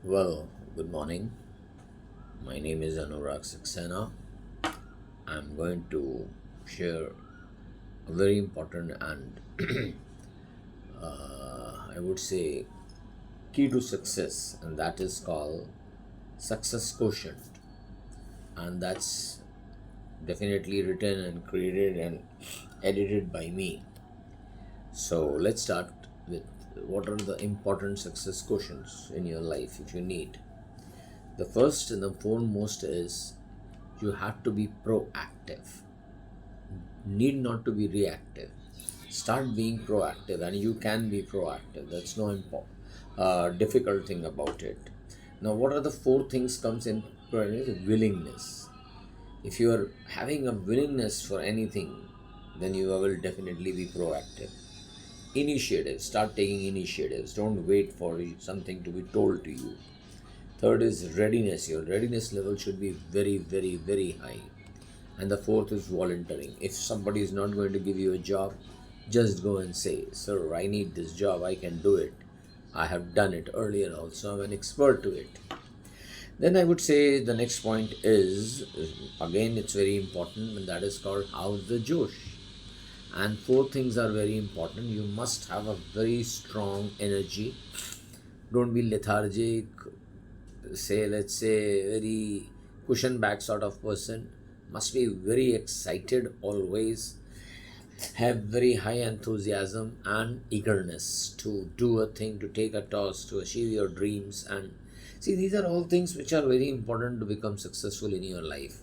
Well, good morning. My name is Anurag Saxena. I'm going to share a very important and I would say key to success, and that is called success quotient. And that's definitely written and created and edited by me. So let's start with what are the important success quotients in your life if you need. The first and the foremost is you have to be proactive, need not to be reactive. Start being proactive, and you can be proactive. That's no difficult thing about it. Now, what are the four things comes in? Willingness. If you are having a willingness for anything, then you will definitely be proactive. Initiative. Start taking initiatives. Don't wait for something to be told to you. Third is readiness. Your readiness level should be very, very, very high. And the fourth is volunteering. If somebody is not going to give you a job, just go and say, "Sir, I need this job. I can do it. I have done it earlier also. I'm an expert to it." Then I would say the next point is again, it's very important, and that is called how's the Josh. And four things are very important. You must have a very strong energy. Don't be lethargic, say, let's say, very cushion back sort of person. Must be very excited always, have very high enthusiasm and eagerness to do a thing, to take a task, to achieve your dreams. And see, these are all things which are very important to become successful in your life.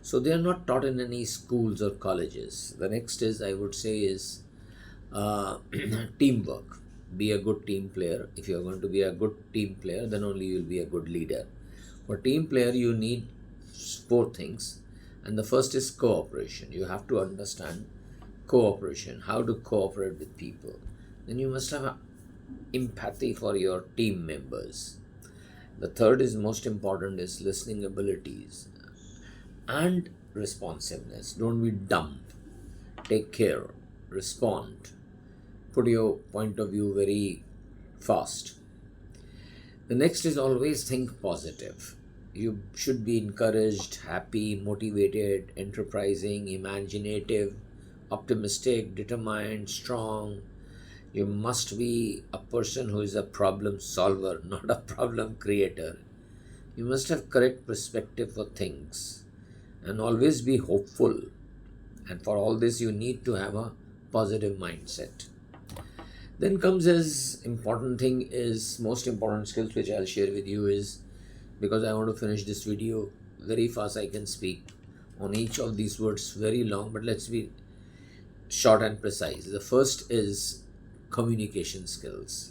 So they are not taught in any schools or colleges. The next is, I would say, is uh, teamwork. Be a good team player. If you are going to be a good team player, then only you will be a good leader. For team player, you need four things, and the first is cooperation. You have to understand cooperation, how to cooperate with people. Then you must have empathy for your team members. The third is most important is listening abilities and responsiveness. Don't be dumb. Take care, respond, put your point of view very fast. The next is always think positive. You should be encouraged, happy, motivated, enterprising, imaginative, optimistic, determined, strong. You must be a person who is a problem solver, not a problem creator. You must have correct perspective for things and always be hopeful. And for all this, you need to have a positive mindset. Then comes as important thing is most important skills which I'll share with you is, because I want to finish this video very fast. I can speak on each of these words very long, but let's be short and precise. The first is communication skills.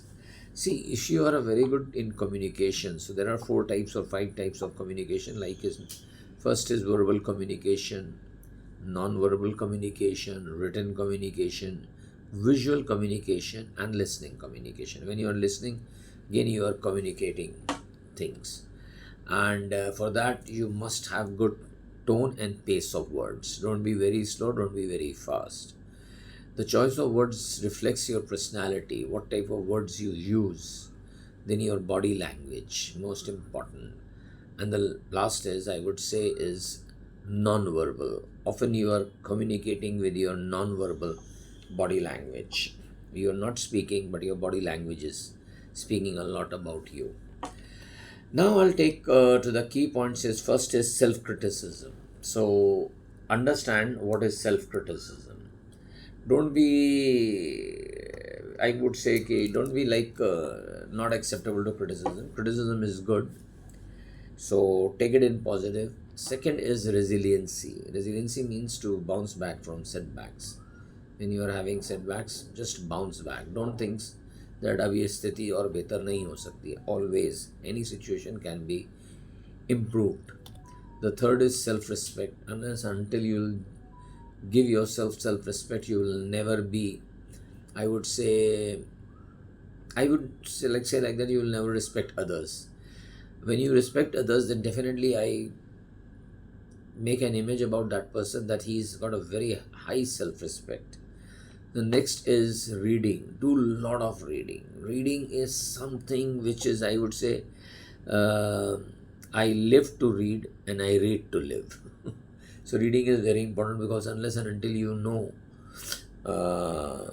See, if you are a very good in communication, so there are four types or five types of communication. Like is first is verbal communication, non-verbal communication, written communication, visual communication, and listening communication. When you are listening, again you are communicating things, and for that you must have good tone and pace of words. Don't be very slow, don't be very fast. The choice of words reflects your personality, what type of words you use, then your body language, most important. And the last is, I would say, is non-verbal. Often you are communicating with your non-verbal body language. You are not speaking, but your body language is speaking a lot about you. Now I'll take to the key points. Is first is self-criticism. So understand what is self-criticism. Don't be, I would say, okay, don't be like not acceptable to criticism. Criticism is good, so take it in positive. Second is resiliency. Resiliency means to bounce back from setbacks. When you are having setbacks, just bounce back. Don't think that abhi sthiti और बेहतर नहीं हो सकती. Always, any situation can be improved. The third is self-respect. Unless until you give yourself self-respect, you will never be, I would say, like that, you will never respect others. When you respect others, then definitely I make an image about that person that he's got a very high self-respect. The next is reading. Do a lot of reading. Reading is something which is, I would say, uh, I live to read and I read to live. So reading is very important, because unless and until you know uh,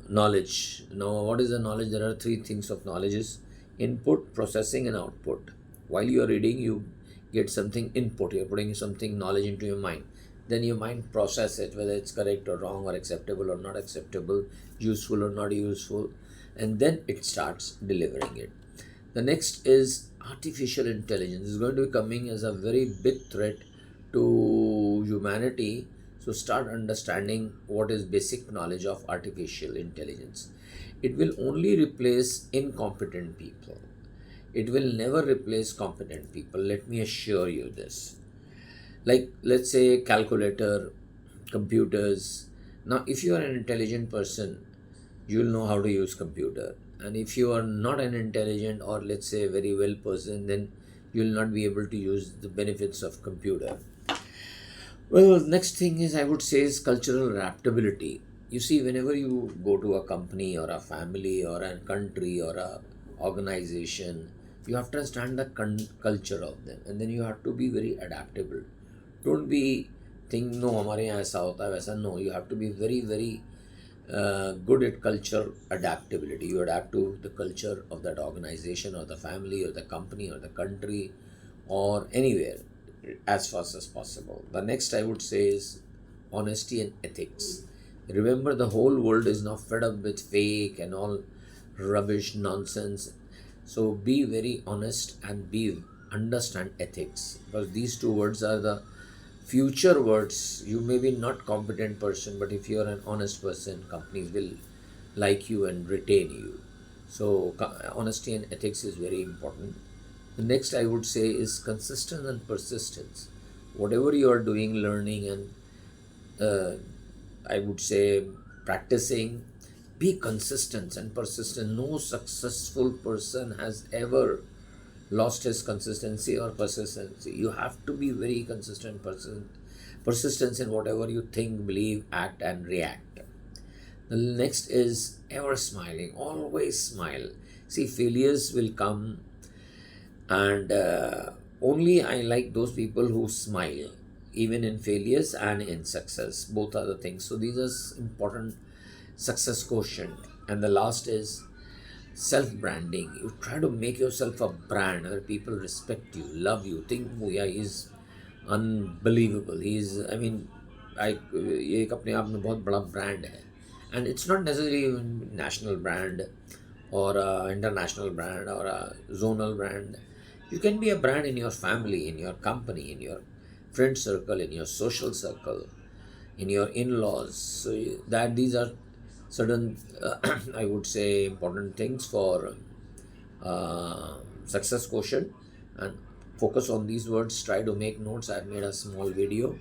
knowledge. Now, what is the knowledge? There are three things of knowledge: is input, processing, and output. While you are reading, you get something input. You're putting something knowledge into your mind. Then your mind process it, whether it's correct or wrong, or acceptable or not acceptable, useful or not useful, and then it starts delivering it. The next is artificial intelligence. Is going to be coming as a very big threat to humanity. So start understanding what is basic knowledge of artificial intelligence. It will only replace incompetent people. It will never replace competent people. Let me assure you this. Like, let's say calculator, computers. Now, if you are an intelligent person, you will know how to use computer. And if you are not an intelligent, or let's say very well person, then you will not be able to use the benefits of computer. Well, next thing is, I would say, is cultural adaptability. You see, whenever you go to a company or a family or a country or a organization, you have to understand the culture of them, and then you have to be very adaptable. Don't be think no हमारे यहाँ ऐसा होता है वैसा. No, you have to be very very good at culture adaptability. You adapt to the culture of that organization or the family or the company or the country or anywhere as fast as possible. The next I would say is honesty and ethics. Remember, the whole world is now fed up with fake and all rubbish nonsense. So be very honest and be understand ethics, because these two words are the future words. You may be not competent person, but if you are an honest person, companies will like you and retain you. So honesty and ethics is very important. The next I would say is consistent and persistence. Whatever you are doing, learning and uh, I would say practicing, be consistent and persistent. No successful person has ever lost his consistency or persistency. You have to be very consistent, persistence in whatever you think, believe, act, and react. The next is ever smiling. Always smile. See, failures will come, and only I like those people who smile, even in failures and in success. Both are the things. So these are important success quotient. And the last is self branding. You try to make yourself a brand where people respect you, love you, think, oh yeah, he's unbelievable, he's, I mean, I ये एक अपने आप में बहुत बड़ा brand है. And it's not necessarily national brand or a international brand or a zonal brand. You can be a brand in your family, in your company, in your friend circle, in your social circle, in your in-laws. So that these are certain, I would say, important things for success quotient. And focus on these words. Try to make notes. I've made a small video.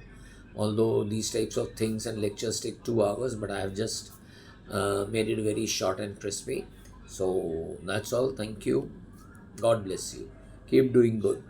Although these types of things and lectures take 2 hours, but I have just made it very short and crispy. So that's all. Thank you. God bless you. Keep doing good.